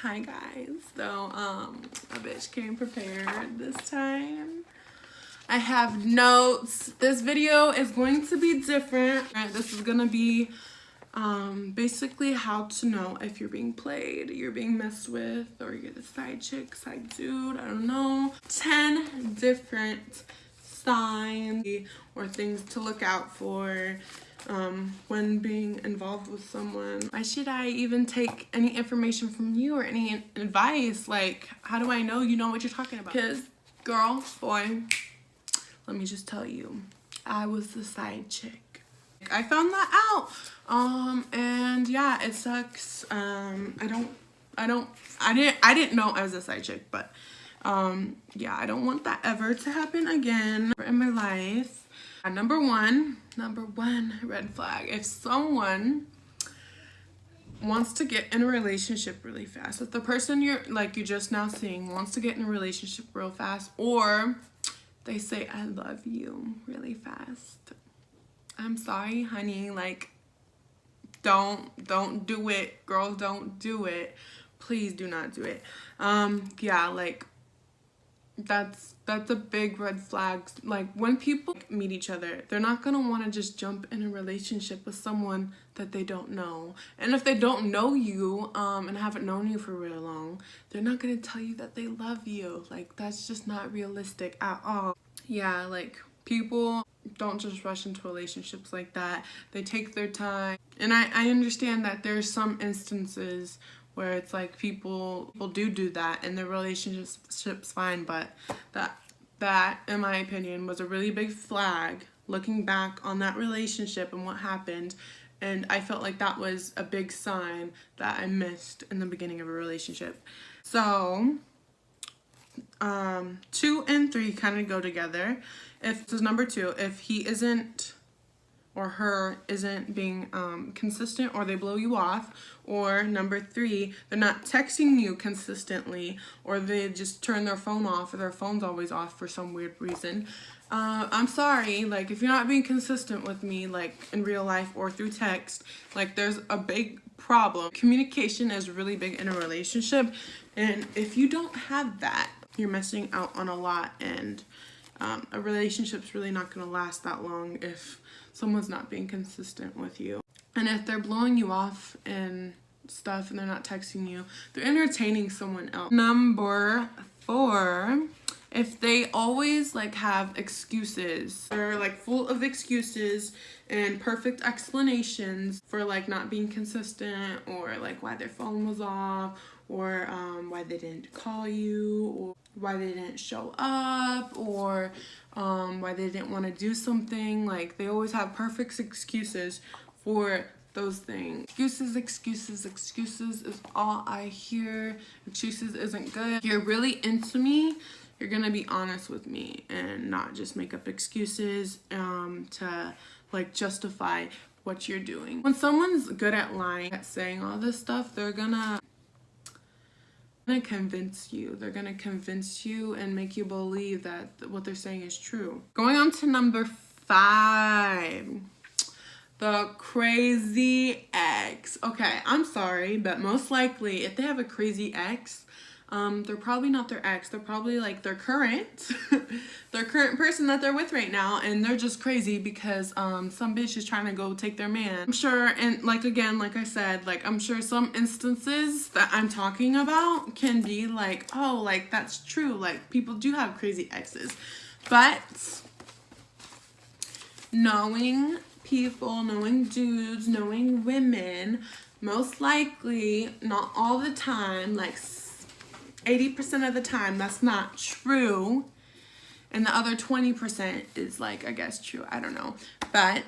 Hi guys. So a bitch came prepared this time. I have notes. This video is going to be different. This is gonna be basically how to know if you're being played, you're being messed with, or you're the side chick, side dude, I don't know. 10 different signs or things to look out for when being involved with someone. Why should I even take any information from you or any advice? Like, how do I know you know what you're talking about? Because, girl, boy, let me just tell you, I was the side chick. I found that out. And yeah, it sucks. I didn't know I was a side chick, but yeah, I don't want that ever to happen again in my life. Number one red flag. If someone wants to get in a relationship really fast, if the person you're just now seeing wants to get in a relationship real fast, or they say I love you really fast, I'm sorry, honey, like, don't do it. Girls, don't do it. Please do not do it. Yeah, like, that's a big red flag. Like, when people meet each other, they're not gonna want to just jump in a relationship with someone that they don't know. And if they don't know you and haven't known you for real long, they're not gonna tell you that they love you. Like, that's just not realistic at all. Yeah, like, people don't just rush into relationships like that. They take their time. And I understand that there's some instances where it's like people do that and their relationship's fine, but that in my opinion was a really big flag looking back on that relationship and what happened. And I felt like that was a big sign that I missed in the beginning of a relationship. So 2 and 3 kind of go together. If this is number 2, if he isn't or her isn't being consistent, or they blow you off, or number 3, they're not texting you consistently, or they just turn their phone off, or their phone's always off for some weird reason, I'm sorry, like, if you're not being consistent with me, like, in real life or through text, like, there's a big problem. Communication is really big in a relationship, and if you don't have that, you're missing out on a lot, and a relationship's really not going to last that long if someone's not being consistent with you. And if they're blowing you off and stuff and they're not texting you, they're entertaining someone else. Number 4, if they always like have excuses, they're like full of excuses and perfect explanations for like not being consistent, or like why their phone was off, or why they didn't call you, or why they didn't show up, or why they didn't want to do something. Like, they always have perfect excuses for those things. Excuses is all I hear. Excuses isn't good. If you're really into me, you're gonna be honest with me and not just make up excuses to like justify what you're doing. When someone's good at lying, at saying all this stuff, they're gonna convince you. They're gonna convince you and make you believe that what they're saying is true. Going on to number 5, the crazy ex. Okay, I'm sorry, but most likely if they have a crazy ex, they're probably not their ex. They're probably like their current person that they're with right now, and they're just crazy because some bitch is trying to go take their man. I'm sure, and like, again, like I said, like, I'm sure some instances that I'm talking about can be like, oh, like, that's true, like, people do have crazy exes. But knowing people, knowing dudes, knowing women, most likely, not all the time, like 80% of the time, that's not true. And the other 20% is like, I guess, true. I don't know. But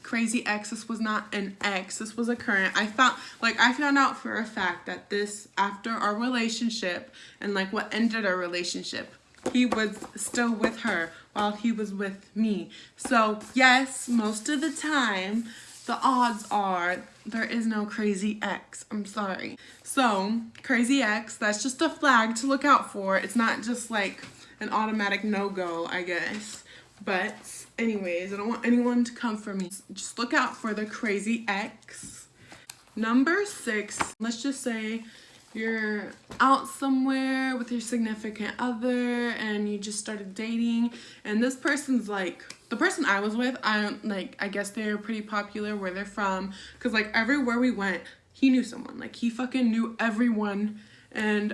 crazy ex, this was not an ex. This was a current. I found out for a fact that this, after our relationship and like what ended our relationship, he was still with her while he was with me. So yes, most of the time, the odds are there is no crazy ex. I'm sorry. So, crazy ex, that's just a flag to look out for. It's not just like an automatic no-go, I guess. But anyways, I don't want anyone to come for me. Just look out for the crazy ex. Number 6, let's just say you're out somewhere with your significant other and you just started dating, and this person's like, the person I was with, I guess they're pretty popular where they're from, because like everywhere we went, he knew someone. Like he fucking knew everyone, and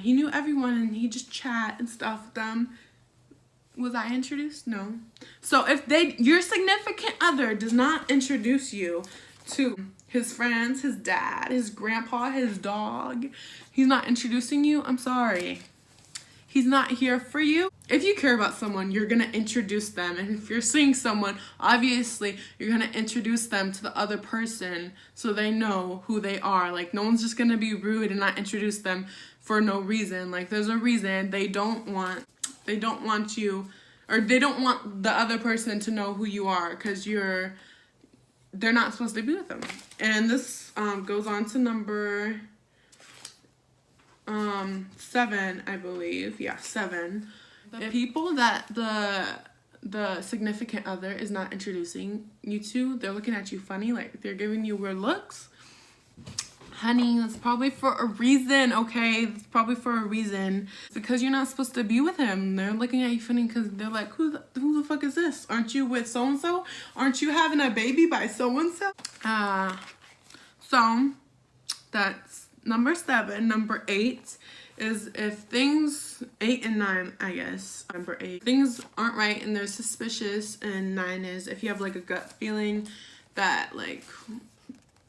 he knew everyone, and he just chat and stuff with them. Was I introduced? No. So if your significant other does not introduce you to his friends, his dad, his grandpa, his dog, he's not introducing you, I'm sorry. He's not here for you. If you care about someone, you're gonna introduce them. And if you're seeing someone, obviously you're gonna introduce them to the other person so they know who they are. Like no one's just gonna be rude and not introduce them for no reason. Like there's a reason. They don't want you, or they don't want the other person to know who you are, because they're not supposed to be with them. And this goes on to number 7, I believe. Yeah, 7. The people that the significant other is not introducing you to, they're looking at you funny, like they're giving you weird looks. Honey, that's probably for a reason, okay? That's probably for a reason. It's because you're not supposed to be with him. They're looking at you funny because they're like, who the fuck is this? Aren't you with so-and-so? Aren't you having a baby by so-and-so? So that's number 7. Number 8 is if things, 8 and 9, I guess. Number 8, things aren't right and they're suspicious, and 9 is if you have like a gut feeling that like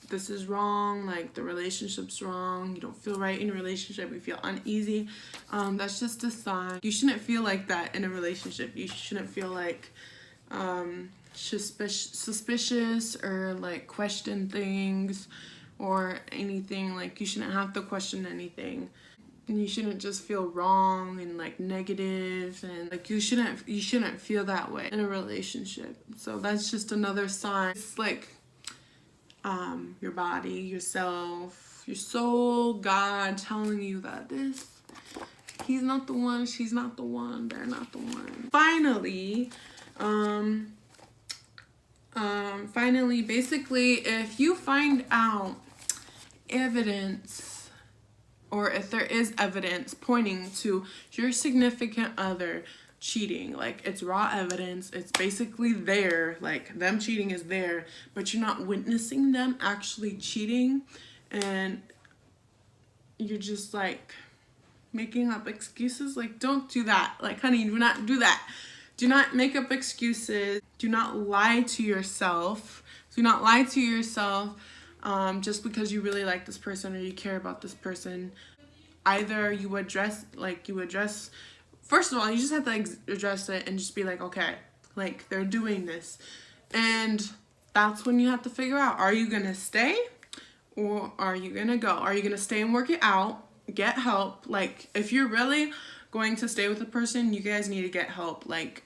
this is wrong, like the relationship's wrong, you don't feel right in a relationship, you feel uneasy, that's just a sign. You shouldn't feel like that in a relationship. You shouldn't feel like suspicious or like question things or anything. Like you shouldn't have to question anything, and you shouldn't just feel wrong and like negative, and like you shouldn't feel that way in a relationship. So that's just another sign. It's like your body, yourself, your soul, God telling you that he's not the one, she's not the one, they're not the one. Finally, basically, if you find out evidence, or if there is evidence pointing to your significant other cheating, like it's raw evidence, it's basically there, like them cheating is there, but you're not witnessing them actually cheating, and you're just like making up excuses, like don't do that. Like honey, do not do that. Do not make up excuses. Do not lie to yourself. Do not lie to yourself just because you really like this person or you care about this person. Either you address, first of all, you just have to address it and just be like, okay, like they're doing this. And that's when you have to figure out, are you going to stay or are you going to go? Are you going to stay and work it out, get help? Like if you're really going to stay with a person, you guys need to get help, like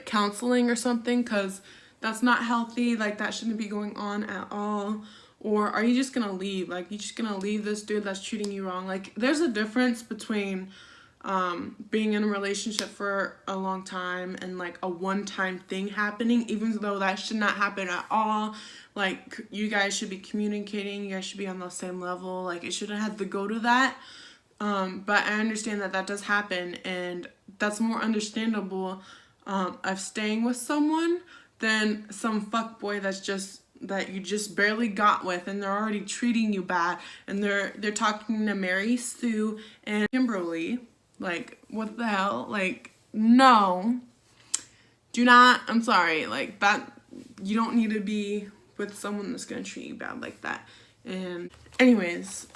counseling or something, because that's not healthy. Like that shouldn't be going on at all. Or are you just going to leave? Like you just going to leave this dude that's treating you wrong? Like there's a difference between being in a relationship for a long time and like a one-time thing happening, even though that should not happen at all. Like you guys should be communicating, you guys should be on the same level. Like it shouldn't have to go to that. But I understand that does happen, and that's more understandable of staying with someone than some fuckboy that you just barely got with, and they're already treating you bad, and they're talking to Mary Sue and Kimberly. Like what the hell? Like no, do not. I'm sorry, like that. You don't need to be with someone that's gonna treat you bad like that. And anyways,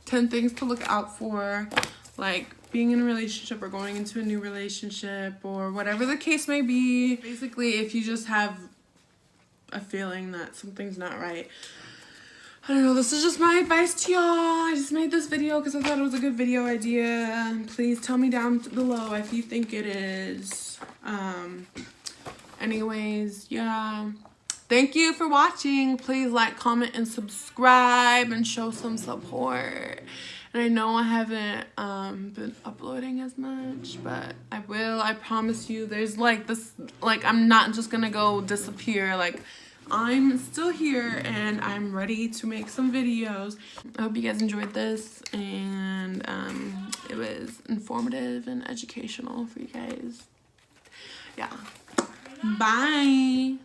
10 things to look out for, like being in a relationship or going into a new relationship or whatever the case may be. Basically, if you just have a feeling that something's not right, I don't know, this is just my advice to y'all. I just made this video because I thought it was a good video idea. Please tell me down below if you think it is. Anyways, yeah. Thank you for watching. Please like, comment, and subscribe and show some support. And I know I haven't been uploading as much, but I will. I promise you. There's like this, like I'm not just gonna go disappear. Like I'm still here and I'm ready to make some videos. I hope you guys enjoyed this, and it was informative and educational for you guys. Yeah. Bye.